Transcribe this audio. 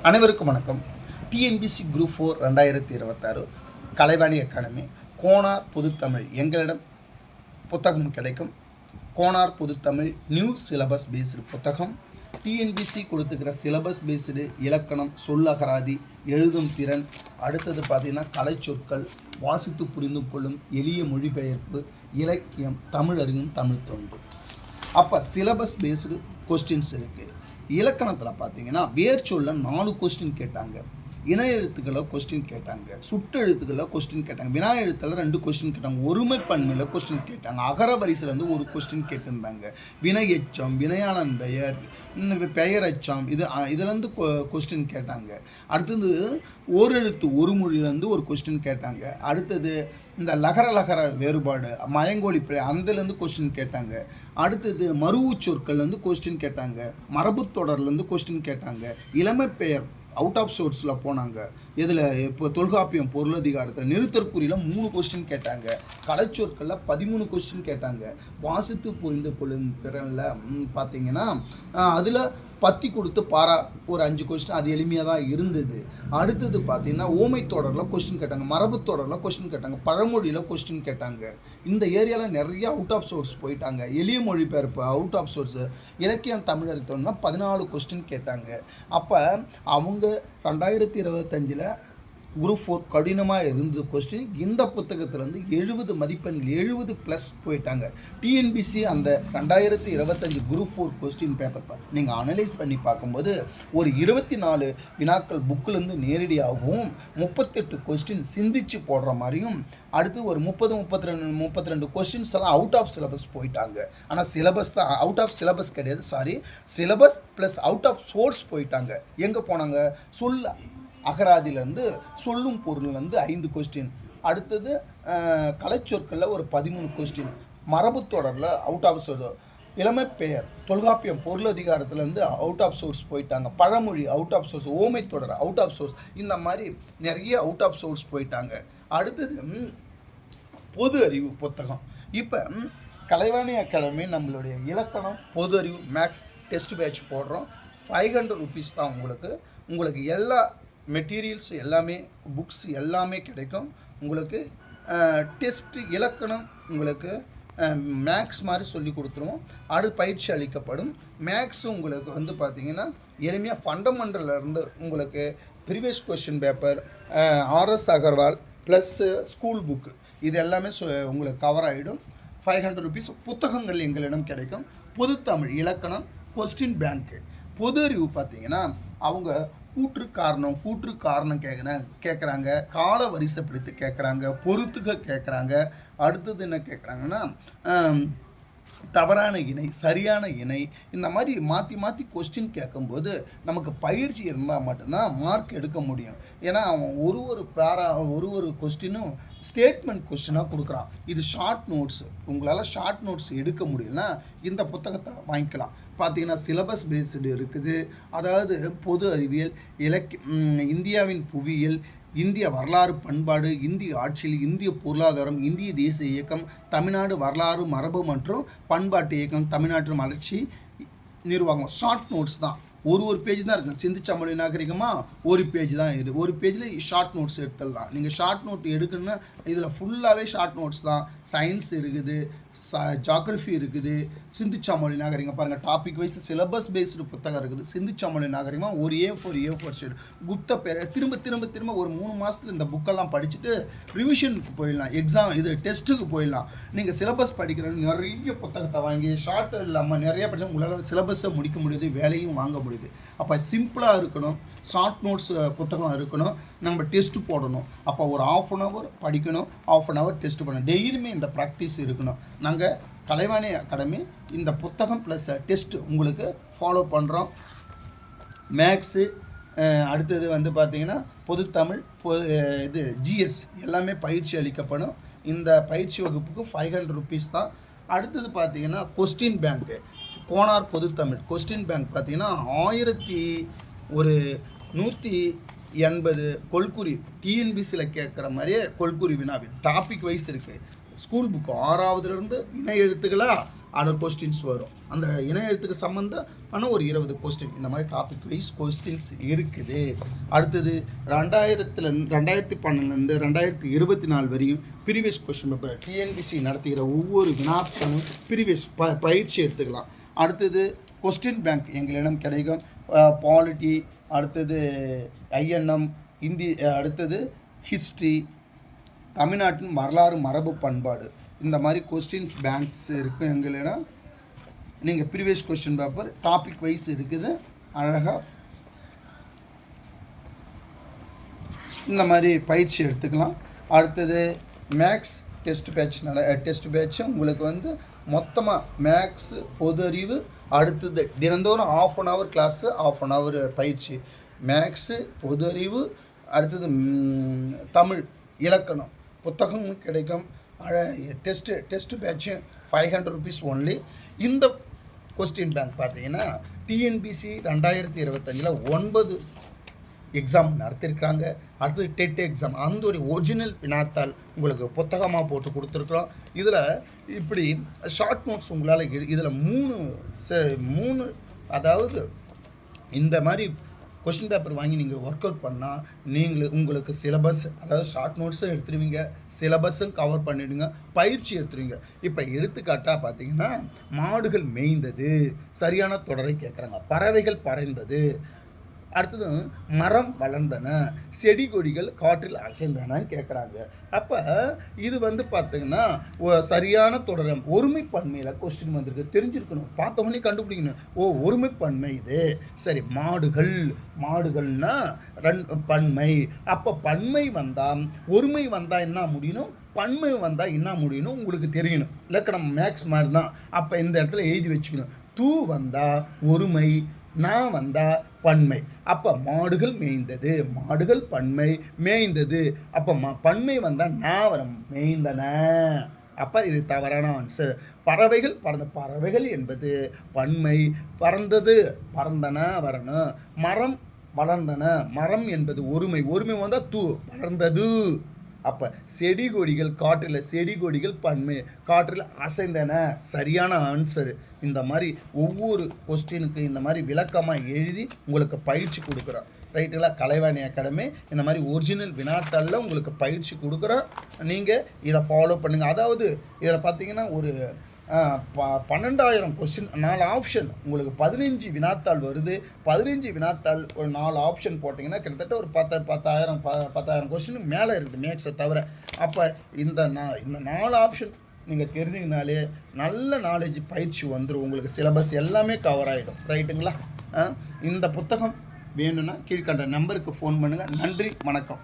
அனைவருக்கும் வணக்கம். TNPSC group 4 2026 Kalaivani academy Konar பொதுத்தமிழ் எங்களிடம் புத்தகம் கிடைக்கும். கோனார் பொதுத்தமிழ் நியூ சிலபஸ் பேஸ்டு புத்தகம். டிஎன்பிசி கொடுத்துக்கிற சிலபஸ் பேஸ்டு இலக்கணம், சொல்லகராதி, எழுதும் திறன், அடுத்தது பார்த்திங்கன்னா கலைச்சொற்கள், வாசித்து புரிந்து கொள்ளும் எளிய மொழிபெயர்ப்பு, இலக்கியம், தமிழ் அறிவும், தமிழ் தொண்டு. அப்போ சிலபஸ் பேஸ்டு கொஸ்டின்ஸ் இருக்குது. இலக்கணத்தில் பார்த்தீங்கன்னா வேர்ச்சொல்ல 4 கொஸ்டின் கேட்டாங்க, இணை எழுத்துக்களில் கொஸ்டின் கேட்டாங்க, சுட்டெழுத்துக்களில் கொஸ்டின் கேட்டாங்க, வினா எழுத்தில் 2 கொஸ்டின் கேட்டாங்க, ஒருமை பன்மையில் கொஸ்டின் கேட்டாங்க, அகர வரிசையிலேருந்து 1 கொஸ்டின் கேட்டிருந்தாங்க, வினை எச்சம், வினையாளன் பெயர், பெயர் எச்சம், இதுலேருந்து கொஸ்டின் கேட்டாங்க. அடுத்தது ஓரெழுத்து ஒரு மொழியிலேருந்து 1 கொஸ்டின் கேட்டாங்க. அடுத்தது இந்த லகர வேறுபாடு, மயங்கோலி அதுலேருந்து கொஸ்டின் கேட்டாங்க. அடுத்தது மருவு சொற்கள்லேருந்து கொஸ்டின் கேட்டாங்க, மரபு தொடர்லேருந்து கொஸ்டின் கேட்டாங்க, இளமை பெயர் அவுட் ஆஃப் சோர்ஸில் போனாங்க. இதில் இப்போ தொல்காப்பியம் பொருளதிகாரத்தில் நிறுத்தற்குறியில் 3 கொஸ்டின் கேட்டாங்க, கலைச்சொற்களில் 13 கொஸ்டின் கேட்டாங்க, வாசித்து புரிந்து கொள்ளும் திறனில் பார்த்தீங்கன்னா அதில் பத்தி கொடுத்து பாரா ஒரு 5 கொஸ்டின், அது எளிமையாக தான் இருந்தது. அடுத்தது பார்த்தீங்கன்னா ஓமை தொடரில் கொஸ்டின் கேட்டாங்க, மரபு தொடரில் கொஸ்டின் கேட்டாங்க, பழமொழியில் கொஸ்டின் கேட்டாங்க. இந்த ஏரியாவில் நிறைய அவுட் ஆஃப் சோர்ஸ் போயிட்டாங்க. எளிய மொழிபெயர்ப்பு அவுட் ஆஃப் சோர்ஸு, இலக்கியம் தமிழ் அறித்தோம்னா 14 கொஸ்டின் கேட்டாங்க. அப்போ அவங்க 2025 குரூப் 4 கடினமாக இருந்தது கொஸ்டின். இந்த புத்தகத்திலேருந்து 70 மதிப்பெண்கள் 70+ போயிட்டாங்க. டிஎன்பிசி அந்த 2025 குரூப் 4 கொஸ்டின் பேப்பர் நீங்கள் அனலைஸ் பண்ணி பார்க்கும்போது ஒரு 24 வினாக்கள் புக்கிலேருந்து நேரடியாகவும் 38 கொஸ்டின் சிந்திச்சு போடுற மாதிரியும், அடுத்து ஒரு 32 கொஸ்டின்ஸ் எல்லாம் அவுட் ஆஃப் சிலபஸ் போயிட்டாங்க. ஆனால் சிலபஸ் தான் அவுட் ஆஃப் சிலபஸ் கிடையாது, syllabus plus out of source போயிட்டாங்க. எங்கே போனாங்க? சொல்ல அகராதியிலேருந்து சொல்லும் பொருள்லேருந்து 5 கொஸ்டின், அடுத்தது கலைச்சொற்களில் ஒரு 13 கொஸ்டின், மரபு தொடரில் அவுட் ஆஃப் சோர்ஸ், இளமை பெயர் தொல்காப்பியம் பொருளதிகாரத்துலேருந்து அவுட் ஆஃப் சோர்ஸ் போயிட்டாங்க, பழமொழி அவுட் ஆஃப் சோர்ஸ், ஓமை தொடர் அவுட் ஆஃப் சோர்ஸ், இந்த மாதிரி நிறைய அவுட் ஆஃப் சோர்ஸ் போயிட்டாங்க. அடுத்தது பொது அறிவு புத்தகம். இப்போ கலைவாணி அகாடமி நம்மளுடைய இலக்கணம், பொது அறிவு, மேக்ஸ் டெஸ்ட் பேட்ச் போடுறோம். 500 rupees தான். உங்களுக்கு எல்லா மெட்டீரியல்ஸ் எல்லாமே, புக்ஸ் எல்லாமே கிடைக்கும். உங்களுக்கு டெஸ்ட் இலக்கணம் உங்களுக்கு மேக்ஸ் மாதிரி சொல்லி கொடுத்துருவோம். அடுத்து பயிற்சி அளிக்கப்படும். மேக்ஸ் உங்களுக்கு பார்த்திங்கன்னா எளிமையாக ஃபண்டமெண்டல்லேருந்து உங்களுக்கு previous question paper, RS Aggarwal plus school book, இது எல்லாமே உங்களுக்கு கவர் ஆகிடும். 500 rupees புத்தகங்கள் எங்களிடம் கிடைக்கும். பொதுத்தமிழ் இலக்கணம், கொஸ்டின் பேங்க்கு. பொது அறிவு பார்த்திங்கன்னா அவங்க கூற்று காரணம் கேட்குறாங்க, கால வரிசைப்படுத்தி கேட்குறாங்க, பொறுத்துக்க கேட்குறாங்க. அடுத்தது என்ன கேட்குறாங்கன்னா தவறான இணை, சரியான இணை, இந்த மாதிரி மாற்றி கொஸ்டின் கேட்கும்போது நமக்கு பயிற்சி இருந்தால் மட்டும்தான் மார்க் எடுக்க முடியும். ஏன்னா அவன் ஒரு கொஸ்டினும் ஸ்டேட்மெண்ட் கொஸ்டினாக கொடுக்குறான். இது ஷார்ட் நோட்ஸு. உங்களால் ஷார்ட் நோட்ஸ் எடுக்க முடியலன்னா இந்த புத்தகத்தை வாங்கிக்கலாம். பார்த்தீங்கன்னா சிலபஸ் பேஸ்டு இருக்குது. அதாவது பொது அறிவியல், இந்தியாவின் புவியியல், இந்திய வரலாறு பண்பாடு, இந்திய ஆட்சியில், இந்திய பொருளாதாரம், இந்திய தேசிய இயக்கம், தமிழ்நாடு வரலாறு மரபு மற்றும் பண்பாட்டு இயக்கம், தமிழ்நாட்டு வளர்ச்சி நிர்வாகம். ஷார்ட் நோட்ஸ் தான். ஒரு பேஜ் தான் இருக்குது. சிந்திச்ச மொழி நாகரிகமாக ஒரு பேஜ் தான் இருக்குது. ஒரு பேஜில் ஷார்ட் நோட்ஸ் எடுத்துடலாம். நீங்கள் ஷார்ட் நோட் எடுக்கணுன்னா இதில் ஃபுல்லாகவே ஷார்ட் நோட்ஸ் தான். சயின்ஸ் இருக்குது, ஜாகிரஃபி இருக்குது, சிந்திச்சா மொழி நாகரிகம் பாருங்கள், டாபிக் வைஸ் சிலபஸ் பேஸ்டு புத்தகம் இருக்குது. சிந்திச்சா மொழி நாகரிகமாக ஒரு A4 ஷீட், குப்த பேர், திரும்ப ஒரு 3 மாதத்தில் இந்த புக்கெல்லாம் படிச்சுட்டு ரிவிஷனுக்கு போயிடலாம், எக்ஸாம் இது டெஸ்ட்டுக்கு போயிடலாம். நீங்கள் சிலபஸ் படிக்கிற நிறைய புத்தகத்தை வாங்கி ஷார்ட் இல்லாமல் நிறைய படிக்க உங்களால் சிலபஸை முடிக்க முடியுது, வேலையும் வாங்க முடியுது. அப்போ சிம்பிளாக இருக்கணும், ஷார்ட் நோட்ஸ் புத்தகம் இருக்கணும், நம்ம டெஸ்ட்டு போடணும். அப்போ ஒரு 1/2 hour படிக்கணும், 1/2 hour டெஸ்ட் பண்ணணும். டெய்லியுமே இந்த ப்ராக்டிஸ் இருக்கணும். நாங்கள் கலைவாணி அகாடமி இந்த புத்தகம் ப்ளஸ் டெஸ்ட் உங்களுக்கு ஃபாலோ பண்ணுறோம். மேக்ஸு, அடுத்தது பார்த்திங்கன்னா பொதுத்தமிழ், ஜிஎஸ் எல்லாமே பயிற்சி அளிக்கப்படும். இந்த பயிற்சி வகுப்புக்கு 500 rupees தான். அடுத்தது பார்த்திங்கன்னா கொஸ்டின் பேங்க்கு, கோனார் பொதுத்தமிழ் கொஸ்டின் பேங்க் பார்த்திங்கன்னா 1180 கொள்குறி, டிஎன்பிசியில் கேட்குற மாதிரியே கொள்குறி வினாவில் டாபிக் வைஸ் இருக்குது. ஸ்கூல் புக்கு 6வதுலேருந்து இணை எழுத்துக்களா, அந்த கொஸ்டின்ஸ் வரும். அந்த இணைய எழுத்துக்கு சம்மந்தமான ஒரு 20 கொஸ்டின் இந்த மாதிரி டாபிக் வைஸ் கொஸ்டின்ஸ் இருக்குது. அடுத்தது 2012 2024 வரையும் ப்ரீவியஸ் கொஸ்டின் பேப்பர் டிஎன்பிசி நடத்துகிற ஒவ்வொரு வினாக்களும் ப்ரீவியஸ் பயிற்சி எடுத்துக்கலாம். அடுத்தது கொஸ்டின் பேங்க் எங்களிடம் கிடைக்கும். பாலிட்டி, அடுத்தது ஐஎன்எம், இந்தி, அடுத்தது ஹிஸ்ட்ரி, தமிழ்நாட்டின் வரலாறு, மரபு, பண்பாடு, இந்த மாதிரி கொஸ்டின்ஸ் பேங்க்ஸ் இருக்குது எங்களிடம். நீங்கள் previous question paper topic wise இருக்குது. அழகாக இந்த மாதிரி பயிற்சி எடுத்துக்கலாம். அடுத்தது மேக்ஸ் டெஸ்ட் பேட்ச் உங்களுக்கு வந்து மொத்தமாக மேக்ஸு, பொது அறிவு, அடுத்தது தினந்தோறும் ½ an hour class, ½ an hour பயிற்சி. மேக்ஸு, பொது அறிவு, அடுத்தது தமிழ், இலக்கணம் புத்தகமும் கிடைக்கும். Test batch 500 rupees only. இந்த கொஸ்டின் பேங்க் பார்த்தீங்கன்னா டிஎன்பிசி 2025 9 எக்ஸாம் நடத்திருக்கிறாங்க. அடுத்தது டெட் எக்ஸாம் அந்த ஒரு ஒரிஜினல் வினாத்தாள் உங்களுக்கு புத்தகமாக போட்டு கொடுத்துருக்குறோம். இதில் இப்படி ஷார்ட் நோட்ஸ் உங்களால் இதில் 3 அதாவது இந்த மாதிரி கொஸ்டின் பேப்பர் வாங்கி நீங்கள் ஒர்க் அவுட் பண்ணால் உங்களுக்கு சிலபஸ், அதாவது ஷார்ட் நோட்ஸும் எடுத்துருவீங்க, சிலபஸும் கவர் பண்ணிவிடுங்க, பயிற்சி எடுத்துருவீங்க. இப்போ எடுத்துக்காட்டாக பார்த்தீங்கன்னா மாடுகள் மேய்ந்தது சரியான தொடரை கேட்குறாங்க, பறவைகள் பறந்தது, அடுத்தது மரம் வளர்ந்தன, செடி கொடிகள் காற்றில் அசைந்தனன்னு கேட்குறாங்க. அப்போ இது வந்து பார்த்திங்கன்னா சரியான தொடர் ஒருமைப்பன்மையில் கொஸ்டின் வந்திருக்கு, தெரிஞ்சிருக்கணும், பார்த்தவொடனே கண்டுபிடிக்கணும். ஒருமைப்பன்மை இது. சரி, மாடுகள்னா பன்மை. அப்போ பன்மை வந்தால் ஒருமை வந்தால் என்ன முடியணும், பன்மை வந்தால் என்ன முடியணும் உங்களுக்கு தெரியணும். இலக்கணம் மேக்ஸ் மாதிரி தான். அப்போ இந்த இடத்துல எழுதி வச்சுக்கணும். தூ வந்தால் ஒருமை, நான் வந்தால் பன்மை. அப்போ மாடுகள் மேய்ந்தது, மாடுகள் பன்மை, மேய்ந்தது. அப்போ பன்மை வந்தால் நான் வரும், மேய்ந்தன. அப்போ இது தவறான ஆன்சர். பறவைகள் பறவைகள் என்பது பன்மை, பறந்தது பறந்தன வரணும். மரம் வளர்ந்தன, மரம் என்பது ஒருமை வந்தால் தூ, வளர்ந்தது. அப்போ செடி கொடிகள் காற்றில், செடி கொடிகள் பன்மை, காற்றில் அசைந்தன சரியான ஆன்சரு. இந்த மாதிரி ஒவ்வொரு கொஸ்டினுக்கு இந்த மாதிரி விளக்கமாக எழுதி உங்களுக்கு பயிற்சி கொடுக்குறோம். ரைட்டுங்களா? கலைவாணி அகாடமி இந்த மாதிரி ஒரிஜினல் வினாத்தாளில் உங்களுக்கு பயிற்சி கொடுக்குறோம். நீங்கள் இதை ஃபாலோ பண்ணுங்கள். அதாவது இதில் பார்த்தீங்கன்னா ஒரு 12,000 கொஸ்டின், 4 ஆப்ஷன், உங்களுக்கு 15 வினாத்தாள் வருது. 15 வினாத்தாள் ஒரு 4 ஆப்ஷன் போட்டிங்கன்னா கிட்டத்தட்ட ஒரு 10,000 கொஸ்டின் மேலே இருக்குது மேக்ஸை தவிர. அப்போ இந்த 4 ஆப்ஷன் நீங்கள் தெரிஞ்சிங்கனாலே நல்ல நாலேஜ் பயிற்சி வந்துடும். உங்களுக்கு சிலபஸ் எல்லாமே கவர் ஆகிடும். ரைட்டுங்களா? இந்த புத்தகம் வேணும்னா கீழ்கண்ட நம்பருக்கு ஃபோன் பண்ணுங்கள். நன்றி, வணக்கம்.